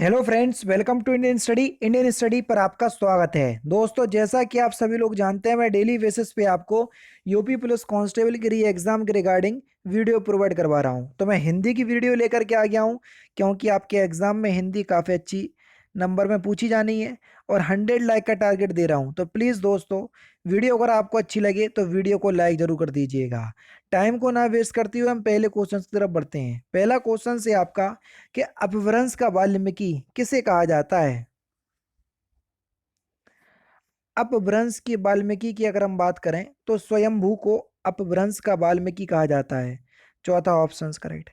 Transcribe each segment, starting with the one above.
Hello friends, welcome to Indian study पर आपका स्वागत है। दोस्तों, जैसा कि आप सभी लोग जानते हैं, मैं डेली बेसिस पे आपको यूपी पुलिस कांस्टेबल के लिए एग्जाम के रिगार्डिंग वीडियो प्रोवाइड करवा रहा हूं। तो मैं हिंदी की वीडियो लेकर के आ गया हूं, क्योंकि आपके एग्जाम में हिंदी काफ़ी अच्छी नंबर में पूछी जानी है और 100 लाइक का टारगेट दे रहा हूं। तो प्लीज़ दोस्तों, वीडियो अगर आपको अच्छी लगे तो वीडियो को लाइक जरूर कर दीजिएगा। टाइम को ना वेस्ट करते हुए हम पहले क्वेश्चन की तरफ बढ़ते हैं। पहला क्वेश्चन से आपका कि अपभ्रंश का वाल्मीकि किसे कहा जाता है। अपभ्रंश की वाल्मीकि की अगर हम बात करें तो स्वयंभू को अपभ्रंश का वाल्मीकि कहा जाता है। चौथा ऑप्शन करेक्ट।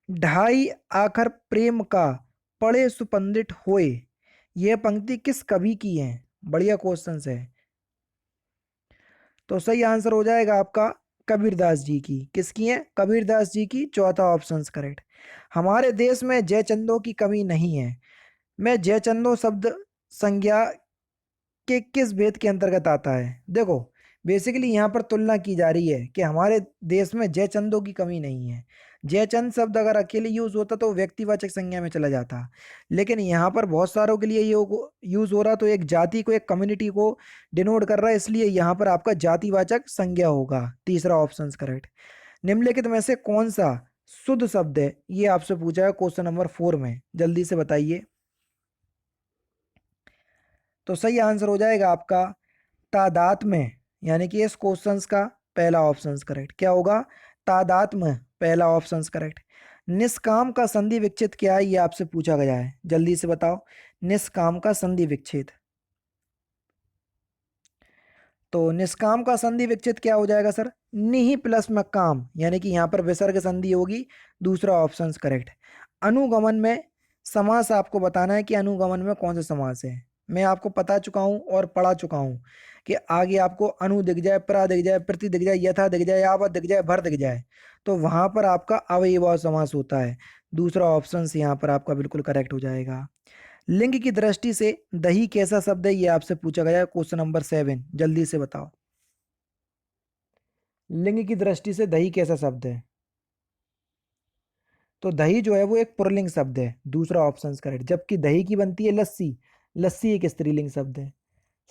ढाई आखर प्रेम का पढ़े सुपंडित होए, यह पंक्ति किस कवि की है। बढ़िया क्वेश्चन है। तो सही आंसर हो जाएगा आपका कबीरदास जी की। किसकी है? कबीरदास जी की। चौथा ऑप्शन करेक्ट। हमारे देश में जयचंदों की कमी नहीं है। मैं जयचंदो शब्द संज्ञा के किस भेद के अंतर्गत आता है। देखो, बेसिकली यहाँ पर तुलना की जा रही है कि हमारे देश में जयचंदों की कमी नहीं है। जयचंद शब्द अगर अकेले यूज होता तो व्यक्तिवाचक संज्ञा में चला जाता, लेकिन यहाँ पर बहुत सारों के लिए ये यूज हो रहा, तो एक जाति को, एक कम्युनिटी को डिनोट कर रहा है, इसलिए यहाँ पर आपका जातिवाचक संज्ञा होगा। तीसरा ऑप्शन करेक्ट। निम्नलिखित में से कौन सा शुद्ध शब्द है, ये आपसे पूछा है क्वेश्चन नंबर 4 में। जल्दी से बताइए। तो सही आंसर हो जाएगा आपका तादात्म्य, यानी कि इस क्वेश्चन का पहला ऑप्शन करेक्ट। क्या होगा? तादात्म्य, पहला ऑप्शन करेक्ट। निष्काम का संधि विच्छेद क्या है, ये आपसे पूछा गया है। जल्दी से बताओ, निष्काम का संधि विच्छेद। तो निष्काम का संधि विच्छेद क्या हो जाएगा सर? निहि प्लस में काम, यानी कि यहाँ पर विसर्ग संधि होगी। दूसरा ऑप्शन करेक्ट। अनुगमन में समास आपको बताना है कि अनुगमन में कौन सा समास है। मैं आपको बता चुका हूँ और पढ़ा चुका हूँ कि आगे आपको अनु दिख जाए, प्रा दिख जाए, प्रति दिख जाए, यथा दिख जाए, यावत दिख जाए, भर दिख जाए, तो वहां पर आपका अवयव समास होता है। दूसरा ऑप्शन यहाँ पर आपका बिल्कुल करेक्ट हो जाएगा। लिंग की दृष्टि से दही कैसा शब्द है, ये आपसे पूछा गया है क्वेश्चन नंबर 7। जल्दी से बताओ, लिंग की दृष्टि से दही कैसा शब्द है। तो दही जो है वो एक पुल्लिंग शब्द है। दूसरा ऑप्शन करेक्ट। जबकि दही की बनती है लस्सी, लस्सी एक स्त्रीलिंग शब्द है।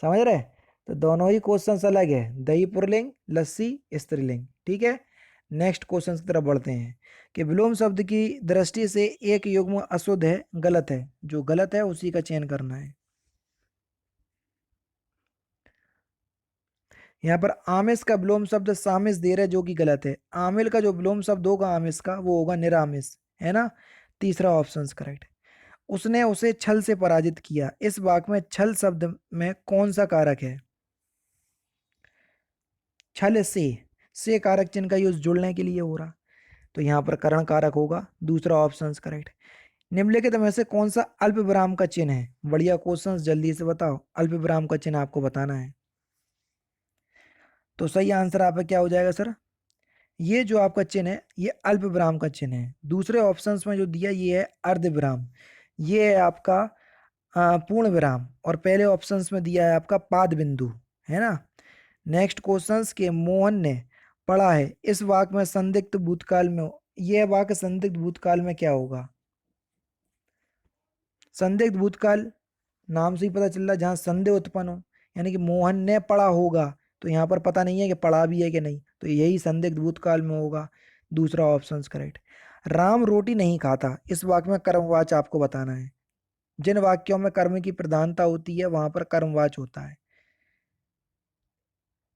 समझ रहे? तो दोनों ही क्वेश्चंस अलग है, दही पुल्लिंग, लस्सी स्त्रीलिंग। ठीक है, नेक्स्ट क्वेश्चन की तरफ बढ़ते हैं कि विलोम शब्द की दृष्टि से एक युग्म अशुद्ध है, गलत है। जो गलत है उसी का चयन करना है। यहाँ पर आमिष का विलोम शब्द सामिस दे रहे, जो कि गलत है। आमिल का जो विलोम शब्द होगा आमिष का, वो होगा निरामिष, है ना। तीसरा ऑप्शन करेक्ट। उसने उसे छल से पराजित किया, इस वाक्य में छल शब्द में कौन सा कारक है? छल से कारक चिन्ह का यूज जुड़ने के लिए हो रहा, तो यहाँ पर करण कारक होगा। दूसरा ऑप्शन करेक्ट। निम्नलिखित में से कौन सा अल्प विराम का चिन्ह है? बढ़िया क्वेश्चन, जल्दी से बताओ। अल्प विराम का चिन्ह आपको बताना है। तो सही आंसर आपका क्या हो जाएगा सर? ये जो आपका चिन्ह है ये अल्प विराम का चिन्ह है। दूसरे ऑप्शंस में जो दिया ये है अर्ध विराम, ये है आपका पूर्ण विराम, और पहले ऑप्शंस में दिया है आपका पाद बिंदु, है ना। नेक्स्ट क्वेश्चंस के मोहन ने पढ़ा है, इस वाक्य में संदिग्ध भूतकाल में, यह वाक्य संदिग्ध भूतकाल में क्या होगा? संदिग्ध भूतकाल नाम से ही पता चल रहा है, जहां संदेह उत्पन्न हो, यानी कि मोहन ने पढ़ा होगा, तो यहाँ पर पता नहीं है कि पढ़ा भी है कि नहीं, तो यही संदिग्ध भूतकाल में होगा। दूसरा ऑप्शन करेक्ट। राम रोटी नहीं खाता, इस वाक्य में कर्मवाच आपको बताना है। जिन वाक्यों में कर्म की प्रधानता होती है वहां पर कर्मवाच होता है।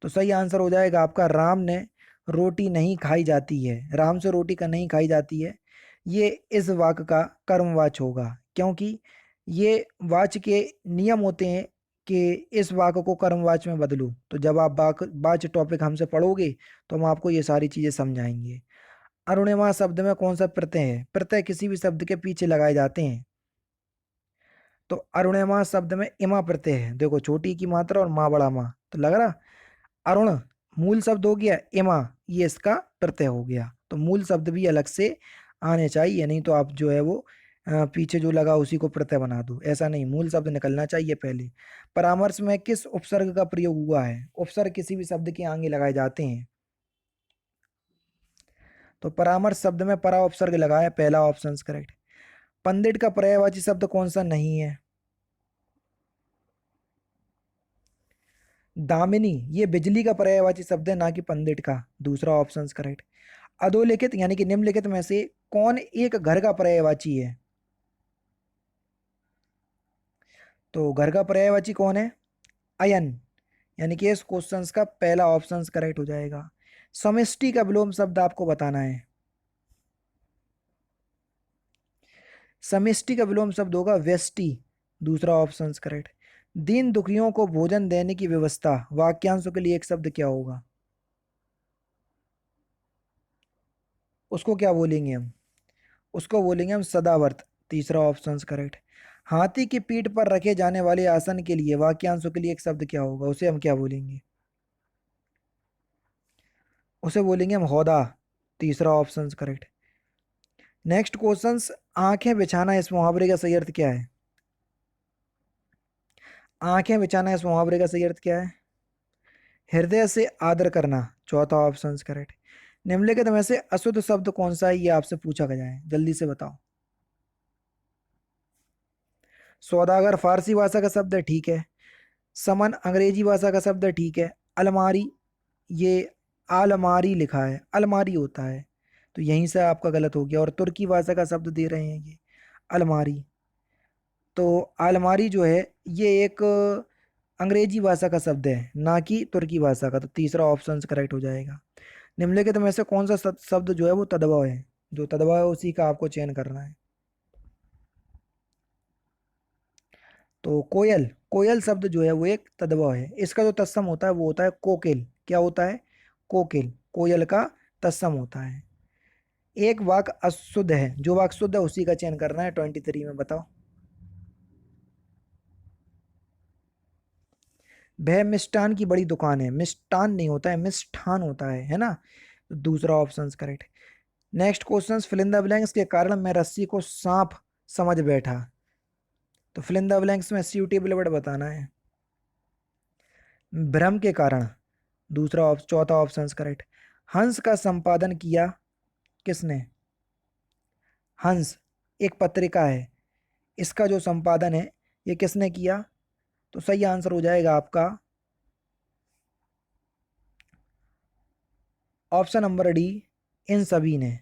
तो सही आंसर हो जाएगा आपका राम ने रोटी नहीं खाई जाती है, राम से रोटी का नहीं खाई जाती है, ये इस वाक्य का कर्मवाच होगा। क्योंकि ये वाच्य के नियम होते हैं कि इस वाक्य को कर्मवाच में बदलूं। तो जब आप वाच्य टॉपिक हमसे पढ़ोगे तो हम आपको ये सारी चीजें समझाएंगे। अरुणिमा शब्द में कौन सा प्रत्यय है? प्रत्यय किसी भी शब्द के पीछे लगाए जाते हैं। तो अरुणिमा शब्द में इमा प्रत्यय है। देखो, छोटी की मात्रा और माँ बड़ा माँ, तो लग रहा अरुण मूल शब्द हो गया, इमा ये इसका प्रत्यय हो गया। तो मूल शब्द भी अलग से आने चाहिए, नहीं तो आप जो है वो पीछे जो लगा उसी को प्रत्यय बना दो। ऐसा नहीं, मूल शब्द निकलना चाहिए पहले। परामर्श में किस उपसर्ग का प्रयोग हुआ है? उपसर्ग किसी भी शब्द के आगे लगाए जाते हैं। तो परामर्श शब्द में परा उपसर्ग लगा है, पहला ऑप्शन करेक्ट। पंडित का पर्यायवाची शब्द कौन सा नहीं है? दामिनी ये बिजली का पर्यायवाची शब्द है, ना कि पंडित का। दूसरा ऑप्शन करेक्ट। अधोलिखित यानी कि निम्नलिखित में से कौन एक घर का पर्यायवाची है? तो घर का पर्यायवाची कौन है? अयन। यानी कि इस क्वेश्चन का पहला ऑप्शन करेक्ट हो जाएगा। समष्टि का विलोम शब्द आपको बताना है। समष्टि का विलोम शब्द होगा व्यष्टि। दूसरा ऑप्शन करेक्ट। दीन दुखियों को भोजन देने की व्यवस्था, वाक्यांशों के लिए एक शब्द क्या होगा? उसको क्या बोलेंगे हम? उसको बोलेंगे हम सदावर्त। तीसरा ऑप्शन करेक्ट। हाथी की पीठ पर रखे जाने वाले आसन के लिए, वाक्यांशों के लिए एक शब्द क्या होगा? उसे हम क्या बोलेंगे? उसे बोलेंगे हम हौदा। तीसरा ऑप्शन करेक्ट। नेक्स्ट क्वेश्चन, आंखें बिछाना इस मुहावरे का सही अर्थ क्या है? आंखें बिछाना इस मुहावरे का सही अर्थ क्या है? हृदय से आदर करना। चौथा ऑप्शन करेक्ट। निम्नलिखित में से अशुद्ध शब्द कौन सा है, ये आपसे पूछा गया है, जल्दी से बताओ। सौदागर फारसी भाषा का शब्द है, ठीक है। समन अंग्रेजी भाषा का शब्द है, ठीक है। अलमारी, ये आलमारी लिखा है, अलमारी होता है, तो यहीं से आपका गलत हो गया। और तुर्की भाषा का शब्द दे रहे हैं ये अलमारी। तो अलमारी जो है ये एक अंग्रेजी भाषा का शब्द है, ना कि तुर्की भाषा का। तो तीसरा ऑप्शन करेक्ट हो जाएगा। निम्नलिखित में से कौन सा शब्द जो है वो तदभव है? जो तदभव है उसी का आपको चयन करना है। तो कोयल, कोयल शब्द जो है वो एक तदभव है। इसका जो तत्सम होता है वो होता है कोकिल। क्या होता है? कोकिल, कोयल का तत्सम होता है। एक वाक्य अशुद्ध है, जो वाक्य शुद्ध है उसी का चयन करना है 23 में, बताओ। वह मिष्ठान की बड़ी दुकान है, मिष्ठान नहीं होता है, मिष्ठान होता है ना? तो दूसरा option correct. Next question, fill in the blanks के कारण मैं रस्सी को सांप समझ बैठा। तो फिल इन द ब्लैंक्स में सूटेबल वर्ड बताना है। भ्रम के कारण। चौथा ऑप्शन करेक्ट। हंस का संपादन किया किसने? हंस एक पत्रिका है, इसका जो संपादन है ये किसने किया? तो सही आंसर हो जाएगा आपका ऑप्शन नंबर डी, इन सभी ने।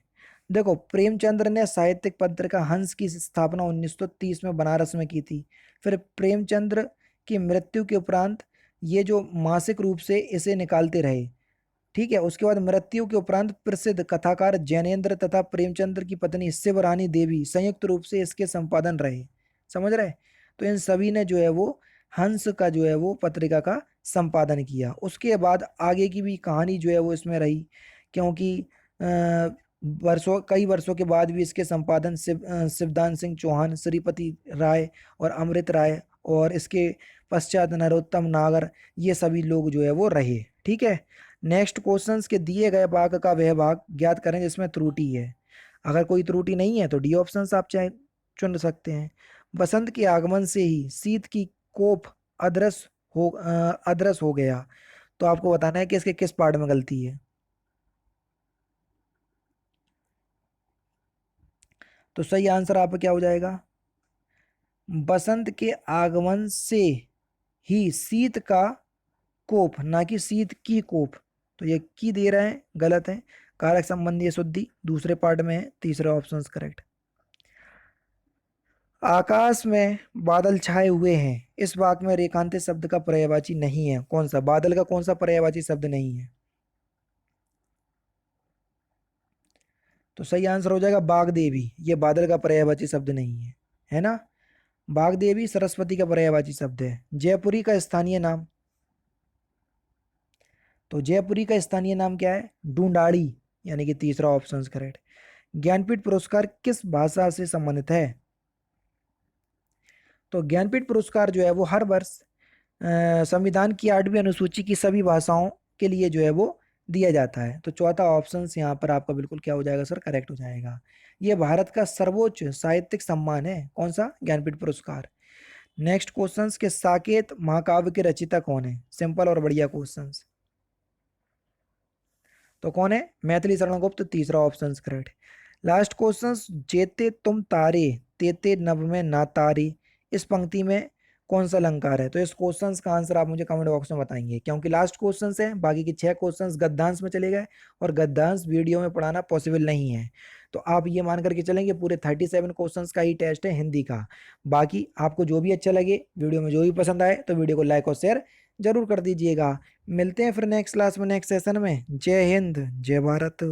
देखो, प्रेमचंद्र ने साहित्यिक पत्रिका हंस की स्थापना 1930 में बनारस में की थी। फिर प्रेमचंद्र की मृत्यु के उपरांत ये जो मासिक रूप से इसे निकालते रहे, ठीक है। उसके बाद मृत्यु के उपरांत प्रसिद्ध कथाकार जैनेन्द्र तथा प्रेमचंद्र की पत्नी शिवरानी देवी संयुक्त रूप से इसके संपादन रहे। समझ रहे? तो इन सभी ने जो है वो हंस का जो है वो पत्रिका का संपादन किया। उसके बाद आगे की भी कहानी जो है वो इसमें रही, क्योंकि कई वर्षों के बाद भी इसके संपादन शिवदान सिंह चौहान, श्रीपति राय और अमृत राय, और इसके पश्चात नरोत्तम नागर, ये सभी लोग जो है वो रहे। ठीक है। नेक्स्ट क्वेश्चंस के दिए गए भाग का वह भाग ज्ञात करें जिसमें त्रुटि है। अगर कोई त्रुटि नहीं है तो डी ऑप्शन आप चाहे चुन सकते हैं। बसंत के आगमन से ही शीत की कोप अदृश्य हो गया। तो आपको बताना है कि इसके किस पार्ट में गलती है। तो सही आंसर आपका क्या हो जाएगा? बसंत के आगमन से ही शीत का कोप, ना कि शीत की कोप। तो ये की दे रहे हैं, गलत है। कारक संबंधी शुद्धि दूसरे पार्ट में है, तीसरे ऑप्शन करेक्ट। आकाश में बादल छाए हुए हैं, इस वाक्य में रेखांतित शब्द का पर्यायवाची नहीं है। कौन सा बादल का कौन सा पर्यायवाची शब्द नहीं है? तो सही आंसर हो जाएगा बागदेवी। ये बादल का पर्यायवाची शब्द नहीं है ना? बागदेवी सरस्वती का पर्यायवाची शब्द है। जयपुरी का स्थानीय नाम। तो जयपुरी का स्थानीय नाम क्या है? ढूंढाड़ी। यानी कि तीसरा ऑप्शन करेक्ट। ज्ञानपीठ पुरस्कार किस भाषा से संबंधित है? तो ज्ञानपीठ पुरस्कार जो है वो हर वर्ष संविधान की 8वीं अनुसूची की सभी भाषाओं के लिए जो है वो दिया जाता है। तो चौथा ऑप्शन यहाँ पर आपका बिल्कुल क्या हो जाएगा सर? करेक्ट हो जाएगा। ये भारत का सर्वोच्च साहित्यिक सम्मान है। कौन सा? ज्ञानपीठ पुरस्कार। नेक्स्ट क्वेश्चंस के साकेत महाकाव्य के रचयिता कौन है? सिंपल और बढ़िया क्वेश्चंस। तो कौन है? मैथिली शरण गुप्त। तीसरा ऑप्शन करेक्ट। लास्ट क्वेश्चन, जेते तुम तारे तेते नभ में ना तारी, इस पंक्ति में कौन सा अलंकार है? तो इस क्वेश्चन का आंसर आप मुझे कमेंट बॉक्स में बताएंगे, क्योंकि लास्ट क्वेश्चन है, बाकी के 6 क्वेश्चंस गद्यांश में चले गए और गद्यांश वीडियो में पढ़ाना पॉसिबल नहीं है। तो आप ये मान करके चलेंगे पूरे 37 क्वेश्चंस का ही टेस्ट है हिंदी का। बाकी आपको जो भी अच्छा लगे, वीडियो में जो भी पसंद आए, तो वीडियो को लाइक और शेयर जरूर कर दीजिएगा। मिलते हैं फिर नेक्स्ट क्लास में, नेक्स्ट सेशन में। जय हिंद, जय भारत।